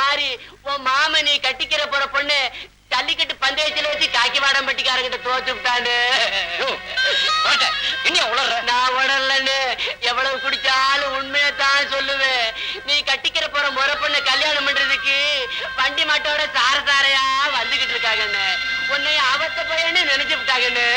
மாதிரி உன் மாம நீ கட்டிக்கிற போற பொண்ணு ஜல்லிக்கட்டு பந்தயத்துல வச்சு காக்கி வாடம் பட்டிக்காரங்கிட்ட தோச்சு விட்டாண்டு. நான் உடல்லன்னு எவ்வளவு குடிச்சாலும் உண்மையத்தான் சொல்லுவேன். நீ கட்டிக்கிற போற முறை பொண்ணு கல்யாணம் பண்றதுக்கு வண்டி மாட்டோட சார சாரையா வந்துகிட்டு இருக்காங்கன்னு உன்னை அவத்த போயன்னு நினைச்சு விட்டாங்கன்னு.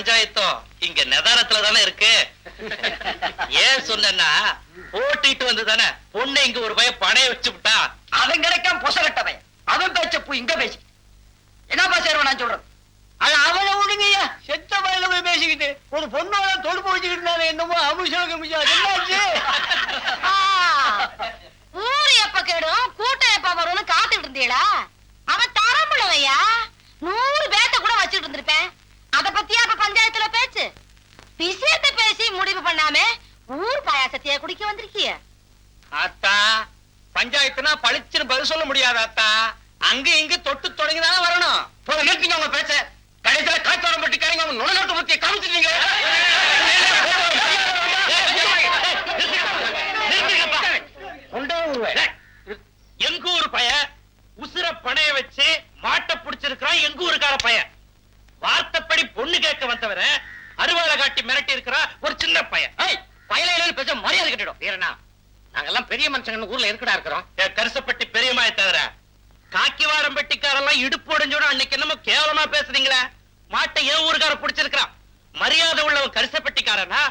பஞ்சாயத்தும் இங்க நிதானத்துல தானே இருக்கு. ஏன் சொன்னா போட்டிட்டு வந்து தானே பொண்ணு இங்க ஒரு பையன் பணைய வச்சு விட்டா. அவன் கிடைக்காம பொசகட்டவன். அவன் பேச்ச பூ இங்க பேசி என்னப்பா சேருவ நான் சொல்றேன். அவனை விடுங்கய்யா, செத்த வயல போய் பேசிக்கிட்டு ஒரு பொண்ணோட தொடுப்பு வச்சுக்கிட்டு என்னமோ அமுஷம் என்னாச்சு? ஊரு எப்ப கேடும் கூட்டம் எப்ப வரும்னு காத்துட்டு இருந்தீங்களா? அவன் தரமுள்ளவையா, 100 பேத்த கூட வச்சுட்டு இருந்திருப்பேன். அத பத்தியா அப்ப பஞ்சாயத்துல பேச்சு? விஷயத்தை பேசி முடிவு பண்ணாம ஊர் பாயாசத்தைய குடிக்க வந்திருக்கிய. அத்தா, பஞ்சாயத்துனா பளிச்சுன்னு பதில் சொல்ல முடியாது அத்தா. அங்க இங்க தொட்டு தொடங்கிதானே வரணும். நிறுத்திங்க அவங்க பேச. கடைசியில காய்ச்சோரம் பட்டி கரைங்க அவங்க நுழைநாட்டு பத்தியை காமிச்சிருந்தீங்க. எங்க ஊர் பைய உசுர பணைய வச்சு மாட்டை பிடிச்சிருக்கிறான். எங்க ஊருக்கார பைய வார்த்தைப்படி பொண்ணு கேட்க வந்தவர அருவாளை காட்டி மிரட்டி இருக்கிறா ஒரு சின்ன பையன். பயலையில பேச மரியாதை கட்டிடும். வீரனா, நாங்கெல்லாம் பெரிய மனுஷங்க ஊர்ல இருக்கடா இருக்கிறோம். கரிசப்பட்டி பெரியமாய தவிர காக்கிவாடம் பெட்டிக்காரெல்லாம் இடுப்பு உடைஞ்சோட அன்னைக்கு என்னமோ கேவலமா பேசுறீங்களே. மாட்டை ஏன் ஊருக்கார பிடிச்சிருக்கிறான். மரியாதை உள்ளவன் கரிசப்பட்டிக்காரனா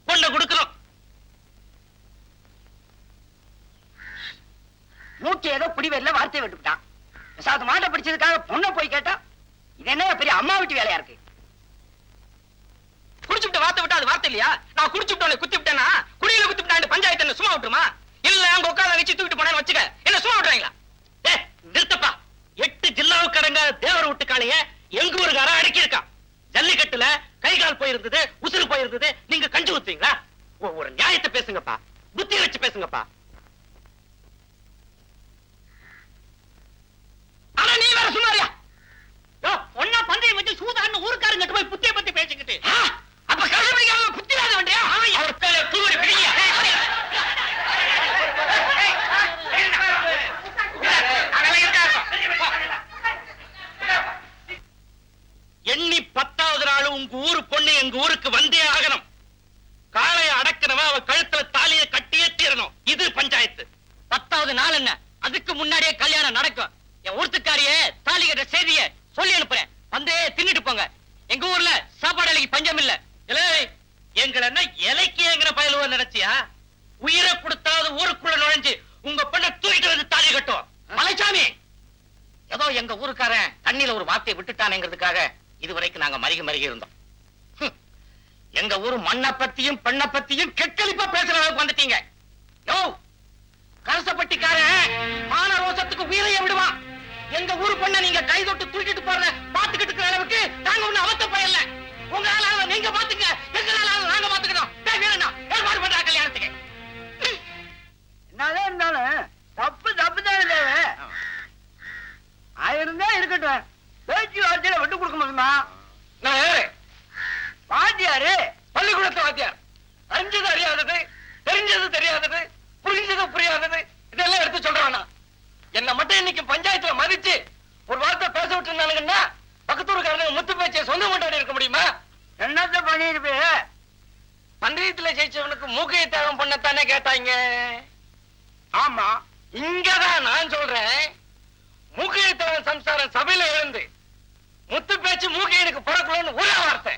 பொண்ணை கொடுக்கிறோம். மூச்சு ஏதோ பிடிவெல்ல வார்த்தையை விட்டுவிட்டான். சாத்து மாட்டை பிடிச்சதுக்காக பொண்ணை போய் கேட்டா இது என்ன பெரிய அம்மா வீட்டு வேலையா இருக்கு? குடிச்சுட்டு வார்த்தை விட்டா அது வார்த்தை இல்லையா? நான் குடிச்சுட்டோம் குத்தி விட்டேன்னா குடியில குத்தி விட்டா பஞ்சாயத்து என்ன சும்மா விட்டுருமா? இல்ல அங்க உட்கார வச்சு தூக்கிட்டு போனேன்னு வச்சுக்க, என்ன சும்மா விட்டுறாங்களா? நிறுத்தப்பா. 8 ஜில்லாவுக்கு அடங்க தேவர் வீட்டுக்காலைய எங்க ஊருக்கார அடக்கி இருக்கான். ஜல்லிக்கட்டுல கை கால் போயிருந்தது, உசுறு போயிருந்தது. நீங்க கஞ்சி ஊத்துவீங்களா? ஒரு நியாயத்தை பேசுங்கப்பா, புத்தி வச்சு பேசுங்கப்பா. ஆனா நீ வேற சும்மாரியா? ஒன்னா பந்தயம் வச்சு சூதான்னு ஊருக்காரங்க போய் புத்திய பத்தி பேசிக்கிட்டு அப்ப கருணை புத்தி இல்லாத வேண்டியா? அவர் பேர தூவடி பிடிங்க. எண்ணி 10வது நாள் உங்க ஊரு பொண்ணு எங்க ஊருக்கு வந்தே ஆகணும். காளைய அடக்கணவ அவ கழுத்துல தாலியை கட்டியே தீரணும். இது பஞ்சாயத்து. 10வது நாள் என்ன? அதுக்கு முன்னாடியே கல்யாணம் நடக்கும். என் ஊர்த்துக்காரியே தாலி கட்ட செய்திய சொல்லி அனுப்புறேன். வந்து தின்னுட்டு போங்க. எங்க ஊர்ல சாப்பாடு அலைக்கு பஞ்சம் இல்ல. எங்களை என்ன இலைக்கு எங்கிற பயலுவ நினைச்சியா? உயிரை கொடுத்தாவது ஊருக்குள்ள நுழைஞ்சு உங்க பொண்ணை தூக்கிட்டு வந்து தாலி கட்டும். மலைச்சாமி, ஏதோ எங்க ஊருக்காரன் தண்ணியில ஒரு வார்த்தையை விட்டுட்டானேங்கிறதுக்காக இதுவரைக்கும் நாங்க மருகி இருந்தோம். எங்க ஊர் மண்ணை பத்தியும் பெண்ணை பத்தியும் கெட்டலிப்பா பேசுற அளவுக்கு வந்துட்டீங்க. யோ, கரசப்பட்டிக்காரன் மான ரோசத்துக்கு உயிரைய விடுவான். எங்க ஊரு பொண்ணை நீங்க கை தொட்டு தூக்கிட்டு போறத பாத்துக்கிட்டு இருக்கிற அளவுக்கு நாங்க ஒண்ணு அவத்த பயல்ல. உங்களால நீங்க பாத்துங்க, எங்களால நாங்க பாத்துக்கிறோம். வீரனா ஏற்பாடு பண்ற கல்யாணத்துக்கு. என்னதான் இருந்தாலும் தப்பு தான் ஆயிருந்தா இருக்கட்டும். பேச்சு வார்த்தையில விட்டு கொடுக்க முடியுமா? நான் யாரு? வாத்தியாரு, பள்ளிக்கூடத்து வாத்தியார். அறிஞ்சது அறியாதது, தெரிஞ்சது தெரியாதது, புரிஞ்சது புரியாதது, இதெல்லாம் எடுத்து சொல்றானா? என்ன மட்டும் இன்னைக்கு பஞ்சாயத்துல மதிச்சு ஒரு வார்த்தை பேச விட்டு இருந்தானுங்கன்னா பக்கத்தூருக்காரங்க முத்து பேச்சை சொந்த கொண்டாடி இருக்க முடியுமா? என்னத்த பண்ணிருப்பே? பந்தயத்துல ஜெயிச்சவனுக்கு மூக்கையை தியாகம் பண்ணத்தானே கேட்டாங்க. ஆமா, இங்கதான் நான் சொல்றேன். மூக்கையை தியாகம் சம்சாரம் சபையில இருந்து முத்து பேச்சு மூக்கையனுக்கு பிறக்கணும்னு ஒரே வார்த்தை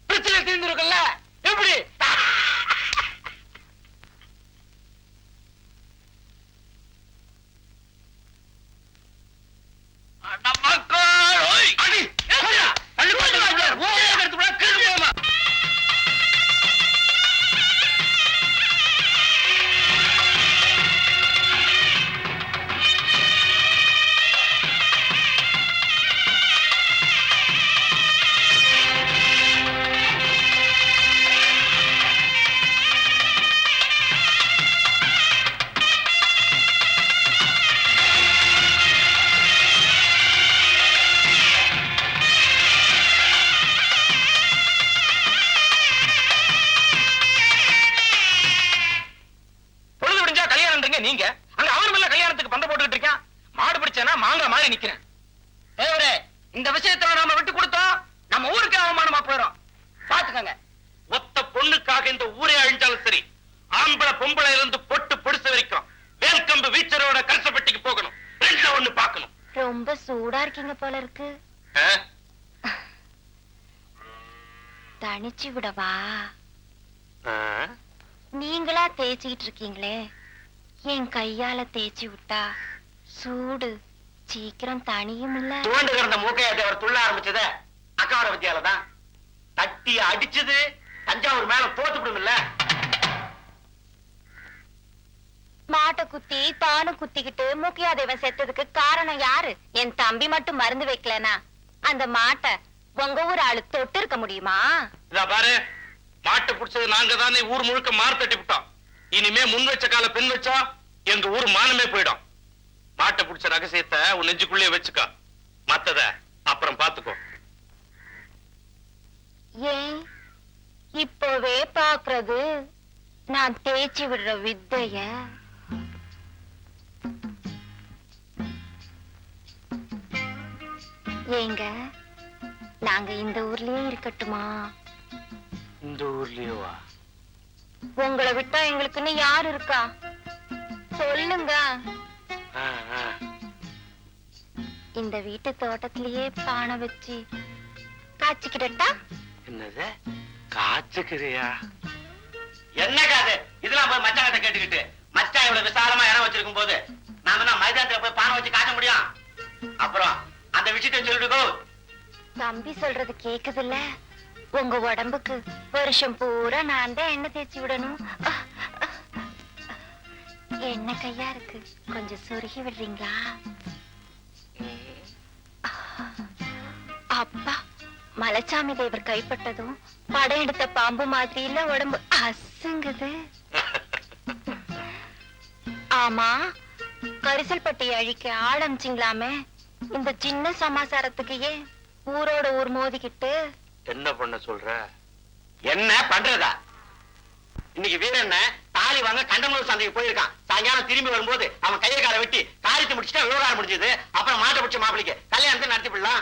பிரச்சனை தீர்ந்துருக்குல்ல. எப்படி? நீங்க அங்க அவன் மேல கல்யாணத்துக்கு பந்த போட்டுக்கிட்டு இருக்கான். மாடு பிடிச்சேனா மாங்க மாதிரி நிக்கிறேன். தேவரே, இந்த விஷயத்துல நாம விட்டு கொடுத்தோம் நம்ம ஊருக்கு அவமானமா போயிடும். பாத்துக்கங்க. ஒத்த பொண்ணுக்காக இந்த ஊரே அழிஞ்சாலும் சரி, ஆம்பளை பொம்பளை இருந்து பொட்டு பொடிசு வரைக்கும் வேல்கம்பு வீச்சரோட கரிசப்பட்டிக்கு போகணும். 2ல 1 பார்க்கணும். ரொம்ப சூடா இருக்கீங்க போல இருக்கு. தனிச்சு விடவா? ஆ? நீங்களா தேய்ச்சிக்கிட்டு இருக்கீங்களே, என் கையால தேய்ச்சி விட்டா சூடு சீக்கிரம் தனியும் இல்ல. துவண்டு கிடந்த மூக்கையாட்டி அவர் துள்ள ஆரம்பிச்சத அக்காவோட பத்தியால தான். தட்டி அடிச்சது தஞ்சாவூர் மேல போட்டு விடுமில்ல. மாட்டை குத்தி தானு குத்திக்கிட்டு மூக்கையாதேவன் செத்ததுக்கு காரணம் யாரு? என் தம்பி மட்டும் மருந்து வைக்கலனா அந்த மாட்டை உங்க ஊர் ஆளு தொட்டு இருக்க முடியுமா? இதா பாரு, மாட்டை புடிச்சது நாங்க தானே ஊர் முழுக்க மாறு தட்டி விட்டோம். இனிமே முன் வச்ச கால பின் வச்சா எங்க ஊர் மானமே போயிடும். மாட்டை புடிச்ச ரகசியத்தை உன் நெஞ்சுக்குள்ளே வச்சுக்க, மத்தத அப்புறம் பாத்துக்கோ. ஏன் இப்பவே பாக்குறது நான் தேய்ச்சி விடுற வித்தைய? ஏங்க, நாங்க இந்த ஊர்லயே இருக்கட்டுமா? இந்த ஊர்லயேவா? உங்களை விட்டா எங்களுக்குன்னு யாரு இருக்கா சொல்லுங்க. இந்த வீட்டு தோட்டத்திலேயே பானை வச்சு காய்ச்சிக்கிட்டா? என்னது காய்ச்சுக்கிறியா? என்ன காது இதெல்லாம் போய் மச்சாங்கிட்ட கேட்டுக்கிட்டு, மச்சான் இவ்வளவு விசாலமா இடம் வச்சிருக்கும் போது நாம என்ன மைதானத்துல போய் பானை வச்சு காட்ட முடியும்? அப்புறம் அந்த விஷயத்தை சொல்லிட்டு தம்பி சொல்றது கேக்குதுல்ல? உங்க உடம்புக்கு வருஷம் பூரா நான் தான் எண்ணெய் தேய்ச்சி விடணும். என்ன கையா இருக்கு, கொஞ்சம் சொருகி விடுறீங்களா? அப்பா, மலைச்சாமி தேவர் கைப்பட்டதும் படம் எடுத்த பாம்பு மாதிரி இல்ல உடம்பு அசுங்குது. ஆமா, கரிசல் பட்டி அழிக்க ஆரம்பிச்சிங்களாமே, இந்த சின்ன சமாசாரத்துக்கு ஏன் ஊரோட ஊர் மோதிக்கிட்டு? என்ன பண்ண சொல்ற? என்ன பண்றதா? இன்னைக்கு வீரண்ண தாலி வாங்க கண்டமூர் சந்தைக்கு போயிருக்கான். சாயங்காலம் திரும்பி வரும்போது அவன் கையை காலை வெட்டி காரியத்தை முடிச்சுட்டா விவகாரம் முடிஞ்சது. அப்புறம் மாட்டை பிடிச்ச மாப்பிளைக்கு கல்யாணத்தை நடத்தி விடலாம்.